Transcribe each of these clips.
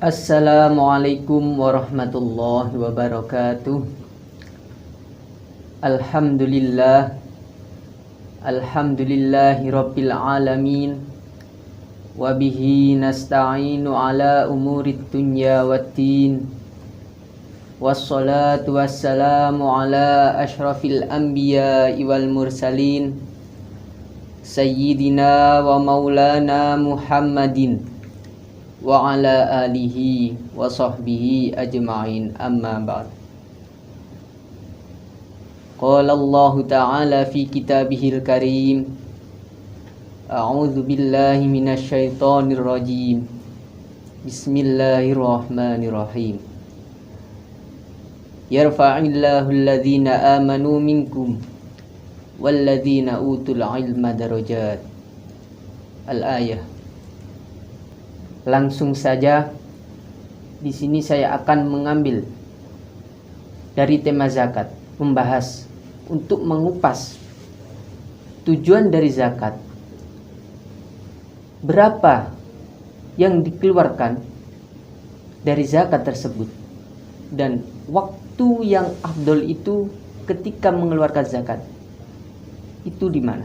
Assalamualaikum warahmatullahi wabarakatuh. Alhamdulillah. Alhamdulillahi rabbil alamin. Wabihi nasta'inu ala umurid dunya waddin. Wassalatu wassalamu ala ashrafil anbiya'i wal mursalin, Sayyidina wa maulana Muhammadin wa ala alihi wa sahbihi ajma'in, amma ba'd. Qala Allah ta'ala fi kitabihil karim, a'udzu billahi minasy syaithanir rajim. Bismillahirrahmanirrahim. Yarfa'illahu alladhina amanu minkum walladzina utul ilma darajat. Al-ayah. Langsung saja di sini saya akan mengambil dari tema zakat, membahas untuk mengupas tujuan dari zakat. Berapa yang dikeluarkan dari zakat tersebut dan waktu yang afdol itu ketika mengeluarkan zakat itu di mana?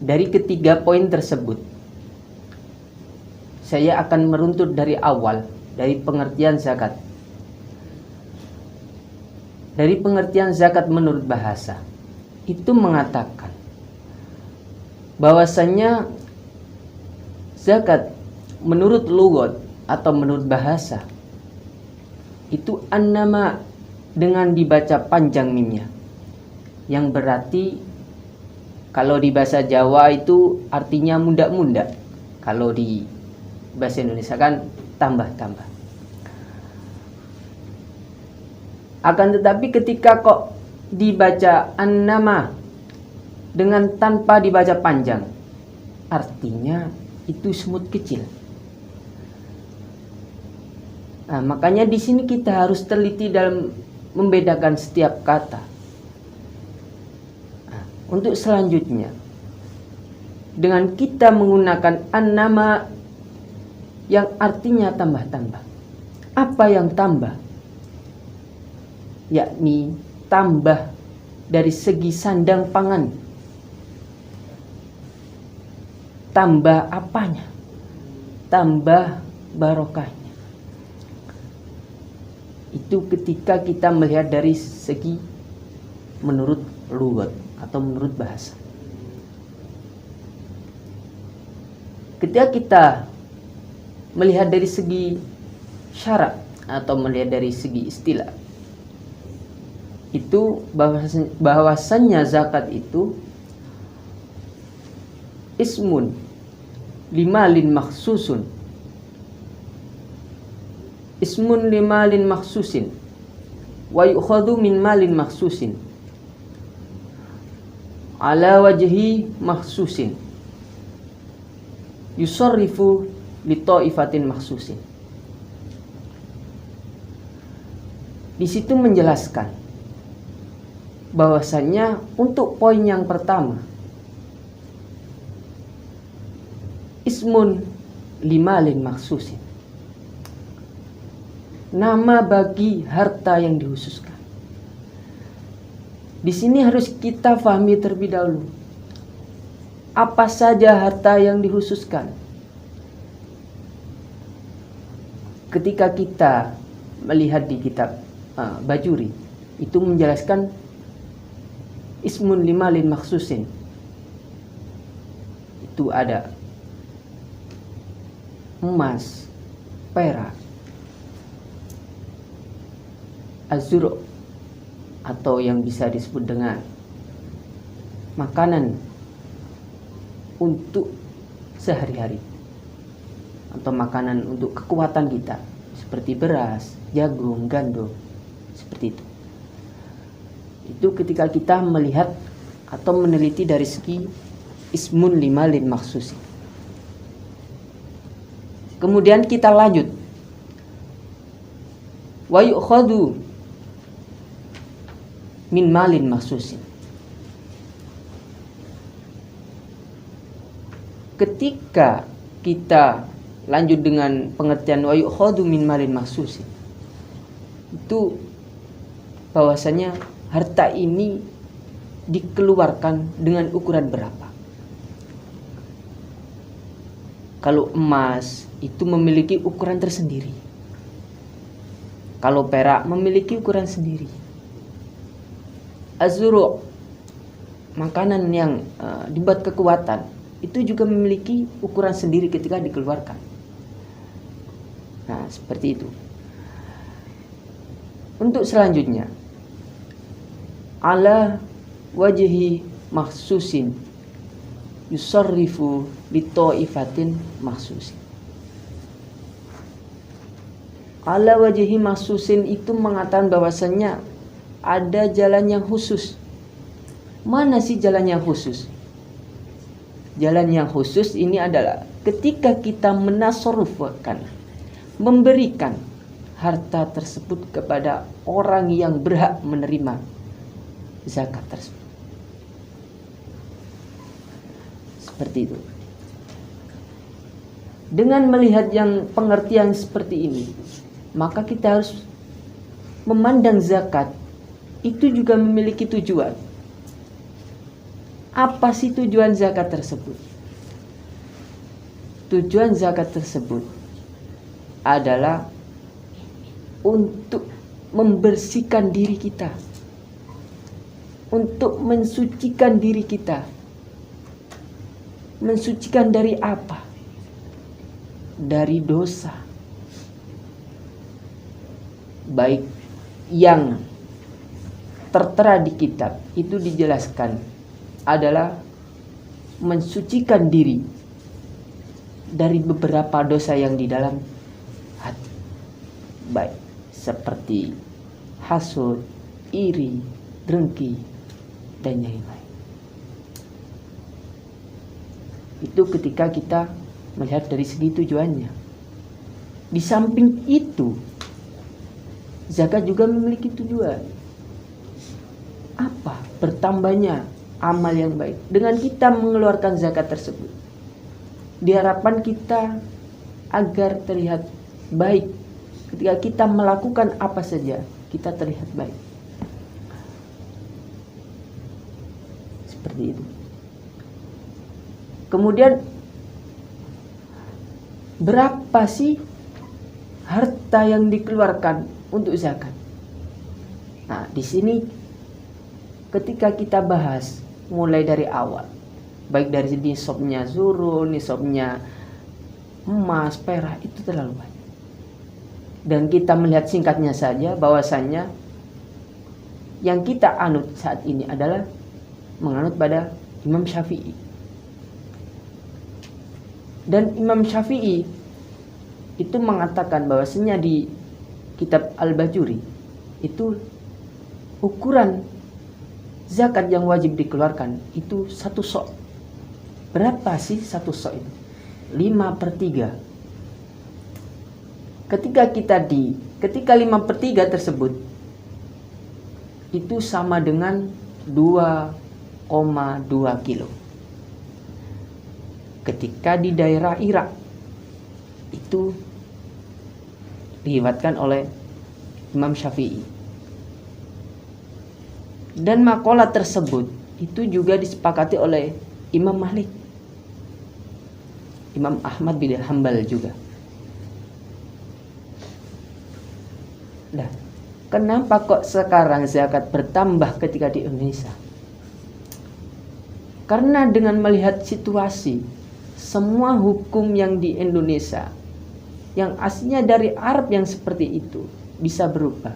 Dari ketiga poin tersebut, saya akan meruntut dari awal, dari pengertian zakat. Dari pengertian zakat menurut bahasa, itu mengatakan bahwasanya zakat menurut lughat atau menurut bahasa, itu annama dengan dibaca panjang mimnya, yang berarti kalau di bahasa Jawa itu artinya munda-munda. Kalau di bahasa Indonesia kan tambah-tambah. Akan tetapi ketika kok dibaca an-nama dengan tanpa dibaca panjang, artinya itu semut kecil. Nah, makanya di sini kita harus teliti dalam membedakan setiap kata. Untuk selanjutnya, dengan kita menggunakan an-nama yang artinya tambah-tambah. Apa yang tambah? Yakni tambah dari segi sandang pangan. Tambah apanya? Tambah barokahnya. Itu ketika kita melihat dari segi menurut lughat atau menurut bahasa. Ketika kita melihat dari segi syarak atau melihat dari segi istilah, itu bahwasannya zakat itu ismun limalin makhsusun. Ismun limalin makhsusin wa yukhadhu min malin makhsusin ala wajhi makhsusin yusarrifu li ta'ifatin makhsusin. Di situ menjelaskan bahwasannya untuk poin yang pertama, ismun limalin makhsusin, nama bagi harta yang dikhususkan. Di sini harus kita fahami terlebih dahulu apa saja harta yang dikhususkan. Ketika kita melihat di kitab Bajuri, itu menjelaskan ismun limalin makhsusin. Itu ada emas, perak, azur, atau yang bisa disebut dengan makanan untuk sehari-hari atau makanan untuk kekuatan kita, seperti beras, jagung, gandum, seperti itu. Itu ketika kita melihat atau meneliti dari segi ismun limalin makhsusin. Kemudian kita lanjut, wa yu'khadhu min malin makhsusin. Ketika kita lanjut dengan pengertian wa yu'khadhu min malin mahsusin, itu bahwasanya harta ini dikeluarkan dengan ukuran berapa. Kalau emas itu memiliki ukuran tersendiri, kalau perak memiliki ukuran sendiri. Az-zuru', makanan yang dibuat kekuatan, itu juga memiliki ukuran sendiri ketika dikeluarkan. Nah, seperti itu. Untuk selanjutnya, ala wajhi mahsusin yusarrifu litaifatin mahsusin. Ala wajhi mahsusin itu mengatakan bahwasannya ada jalan yang khusus. Mana sih jalan yang khusus? Jalan yang khusus ini adalah ketika kita menasarufkan, memberikan harta tersebut kepada orang yang berhak menerima zakat tersebut. Seperti itu. Dengan melihat yang pengertian seperti ini, maka kita harus memandang zakat itu juga memiliki tujuan. Apa sih tujuan zakat tersebut? Tujuan zakat tersebut adalah untuk membersihkan diri kita, untuk mensucikan diri kita. Mensucikan dari apa? Dari dosa, baik yang tertera di kitab itu dijelaskan adalah mensucikan diri dari beberapa dosa yang di dalam hati, baik seperti hasud, iri, dengki, dan yang lain. Itu ketika kita melihat dari segi tujuannya. Di samping itu, zakat juga memiliki tujuan. Apa? Bertambahnya amal yang baik dengan kita mengeluarkan zakat tersebut. Diharapkan kita agar terlihat baik. Ketika kita melakukan apa saja, kita terlihat baik. Seperti itu. Kemudian berapa sih harta yang dikeluarkan untuk zakat? Nah, di sini ketika kita bahas mulai dari awal, baik dari nisabnya zurun, nisabnya emas, perak, itu terlalu banyak. Dan kita melihat singkatnya saja bahwasannya yang kita anut saat ini adalah menganut pada Imam Syafi'i. Dan Imam Syafi'i itu mengatakan bahwasanya di kitab Al-Bajuri itu ukuran zakat yang wajib dikeluarkan itu 1 sok. Berapa sih 1 sok itu? 5/3. Ketika 5/3 tersebut itu sama dengan 2,2 kilo. Ketika di daerah Irak itu diriwayatkan oleh Imam Syafi'i. Dan makalah tersebut itu juga disepakati oleh Imam Malik, Imam Ahmad bin Hanbal juga. Nah, kenapa kok sekarang zakat bertambah ketika di Indonesia? Karena dengan melihat situasi semua hukum yang di Indonesia yang aslinya dari Arab yang seperti itu bisa berubah.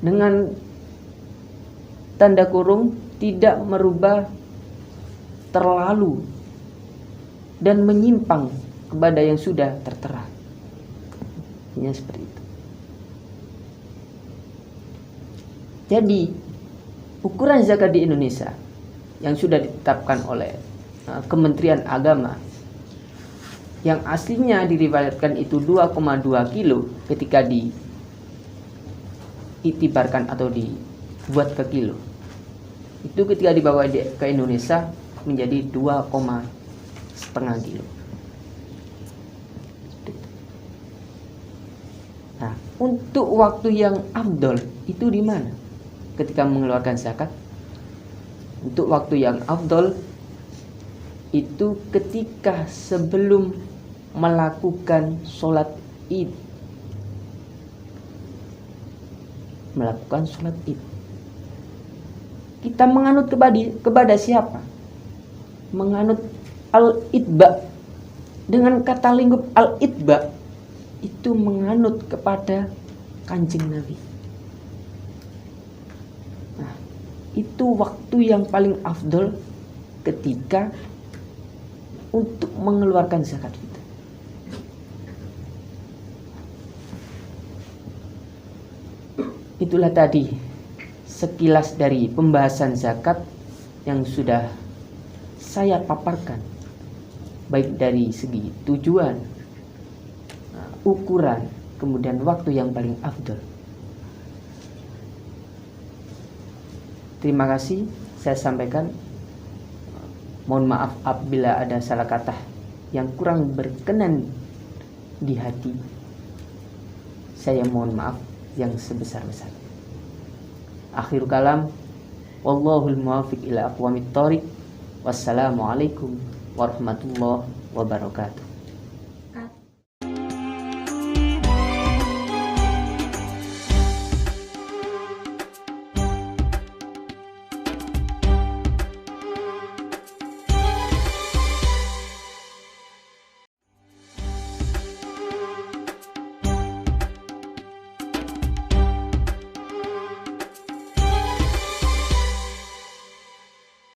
Dengan tanda kurung tidak merubah terlalu dan menyimpang kepada yang sudah tertera. Ya, seperti itu. Jadi ukuran zakat di Indonesia yang sudah ditetapkan oleh Kementerian Agama yang aslinya diriwayatkan itu 2,2 kilo ketika diitibarkan atau dibuat ke kilo. Itu ketika dibawa ke Indonesia menjadi 2,5 kilo. Nah, untuk waktu yang afdol itu di mana ketika mengeluarkan zakat? Untuk waktu yang afdol itu ketika sebelum melakukan sholat id. Melakukan sholat id. Kita menganut kepada siapa? Menganut al-itba. Dengan kata lingkup al-itba itu menganut kepada Kanjeng Nabi. Nah, itu waktu yang paling afdol ketika untuk mengeluarkan zakat fitrah. Itulah tadi sekilas dari pembahasan zakat yang sudah saya paparkan, baik dari segi tujuan, ukuran, kemudian waktu yang paling afdol. Terima kasih saya sampaikan. Mohon maaf apabila ada salah kata yang kurang berkenan di hati. Saya mohon maaf yang sebesar-besar. Akhir kalam, wallahul muwaffiq ila aqwamit thoriq. Wassalamualaikum warahmatullahi wabarakatuh.